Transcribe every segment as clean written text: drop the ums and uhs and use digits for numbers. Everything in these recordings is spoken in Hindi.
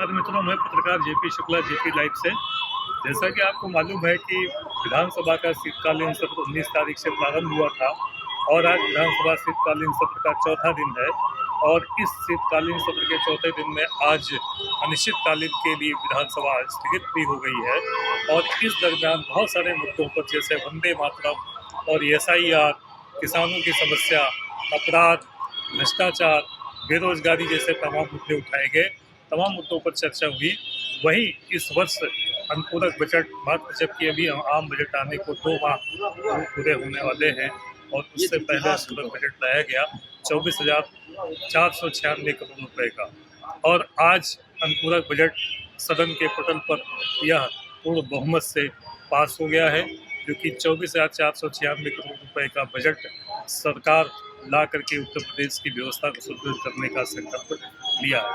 नमस्कार मित्रों, मैं पत्रकार जेपी शुक्ला जेपी लाइव से। जैसा कि आपको मालूम है कि विधानसभा का शीतकालीन सत्र 19 तारीख से प्रारंभ हुआ था और आज विधानसभा शीतकालीन सत्र का चौथा दिन है। और इस शीतकालीन सत्र के चौथे दिन में आज अनिश्चितकालीन के लिए विधानसभा स्थगित भी हो गई है। और इस दरमियान बहुत सारे मुद्दों पर जैसे वंदे मातरम और SIR, किसानों की समस्या, अपराध, भ्रष्टाचार, बेरोजगारी जैसे तमाम मुद्दे उठाए गए। तमाम मुद्दों पर चर्चा हुई। वहीं इस वर्ष अनुपूरक बजट मात्र, जबकि अभी आम बजट आने को 2 माह पूरे होने वाले हैं और उससे पहले अनुपूरक बजट लाया गया 24,496 करोड़ रुपए का। और आज अनुपूरक बजट सदन के पटल पर यह पूर्ण बहुमत से पास हो गया है, जो कि 24,496 करोड़ रुपए का बजट सरकार ला करके उत्तर प्रदेश की व्यवस्था को सुदृढ़ करने का संकल्प लिया है।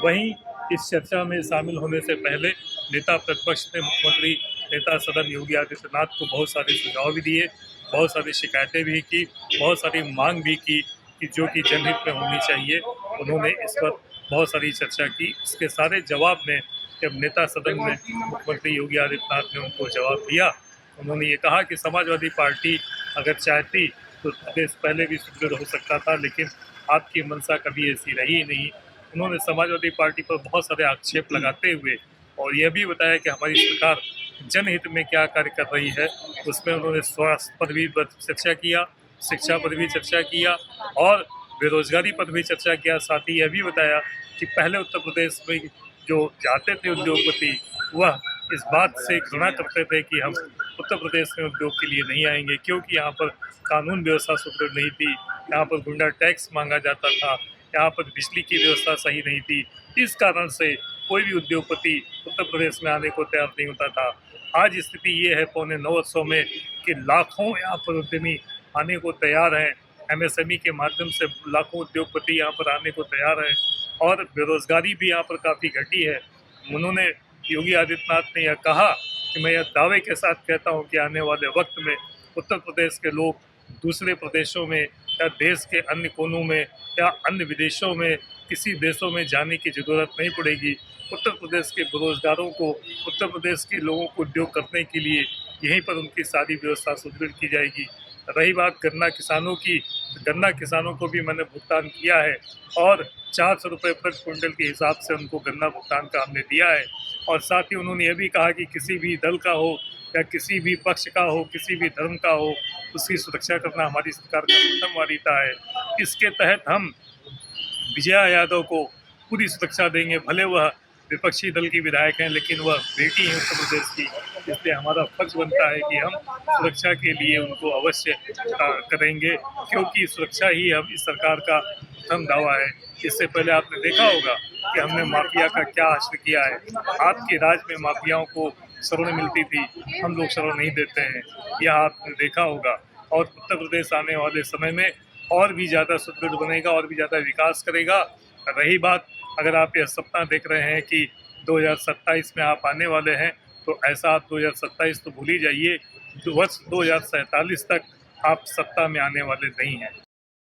वहीं इस चर्चा में शामिल होने से पहले नेता प्रतिपक्ष ने मुख्यमंत्री नेता सदन योगी आदित्यनाथ को बहुत सारे सुझाव भी दिए, बहुत सारी शिकायतें भी की, बहुत सारी मांग भी की कि जो कि जनहित में होनी चाहिए। उन्होंने इस पर बहुत सारी चर्चा की। इसके सारे जवाब में जब नेता सदन में मुख्यमंत्री योगी आदित्यनाथ ने उनको जवाब दिया, उन्होंने ये कहा कि समाजवादी पार्टी अगर चाहती तो प्रदेश पहले भी सुदृढ़ हो सकता था, लेकिन आपकी मंशा कभी ऐसी रही नहीं। उन्होंने समाजवादी पार्टी पर बहुत सारे आक्षेप लगाते हुए और यह भी बताया कि हमारी सरकार जनहित में क्या कार्य कर रही है। उसमें उन्होंने स्वास्थ्य पर भी चर्चा किया, शिक्षा पर भी चर्चा किया और बेरोजगारी पर भी चर्चा किया। साथ ही यह भी बताया कि पहले उत्तर प्रदेश में जो जाते थे उद्योगपति, वह इस बात से घृणा करते थे कि हम उत्तर प्रदेश में उद्योग के लिए नहीं आएंगे, क्योंकि यहाँ पर कानून व्यवस्था सुदृढ़ नहीं थी, यहाँ पर गुंडा टैक्स मांगा जाता था, यहाँ पर बिजली की व्यवस्था सही नहीं थी। इस कारण से कोई भी उद्योगपति उत्तर प्रदेश में आने को तैयार नहीं होता था। आज स्थिति ये है पौने 9 वर्षों में कि लाखों यहाँ पर उद्यमी आने को तैयार हैं। MSME के माध्यम से लाखों उद्योगपति यहाँ पर आने को तैयार हैं और बेरोजगारी भी यहाँ पर काफ़ी घटी है। उन्होंने योगी आदित्यनाथ ने यह कहा कि मैं यह दावे के साथ कहता हूँ कि आने वाले वक्त में उत्तर प्रदेश के लोग दूसरे प्रदेशों में या देश के अन्य कोनों में या अन्य विदेशों में किसी देशों में जाने की ज़रूरत नहीं पड़ेगी। उत्तर प्रदेश के बेरोजगारों को, उत्तर प्रदेश के लोगों को उद्योग करने के लिए यहीं पर उनकी सारी व्यवस्था सुदृढ़ की जाएगी। रही बात गन्ना किसानों की, तो गन्ना किसानों को भी मैंने भुगतान किया है और 400 रुपये प्रति क्विंटल के हिसाब से उनको गन्ना भुगतान का हमने दिया है। और साथ ही उन्होंने ये भी कहा कि किसी भी दल का हो या किसी भी पक्ष का हो, किसी भी धर्म का हो, उसकी सुरक्षा करना हमारी सरकार का प्रथम वरीयता है। इसके तहत हम विजया यादव को पूरी सुरक्षा देंगे, भले वह विपक्षी दल की विधायक हैं, लेकिन वह बेटी हैं उत्तर प्रदेश की। इसलिए हमारा फर्ज बनता है कि हम सुरक्षा के लिए उनको अवश्य करेंगे, क्योंकि सुरक्षा ही हम इस सरकार का प्रथम दावा है। इससे पहले आपने देखा होगा कि हमने माफिया का क्या हश्र किया है। आपके राज में माफियाओं को शरण मिलती थी, हम लोग शरण नहीं देते हैं, यह आपने देखा होगा। और उत्तर प्रदेश आने वाले समय में और भी ज़्यादा सुदृढ़ बनेगा और भी ज़्यादा विकास करेगा। रही बात, अगर आप यह सपना देख रहे हैं कि 2027 में आप आने वाले हैं, तो ऐसा आप 2027 तो भूल ही जाइए। वर्ष 2047 तक आप सत्ता में आने वाले नहीं हैं।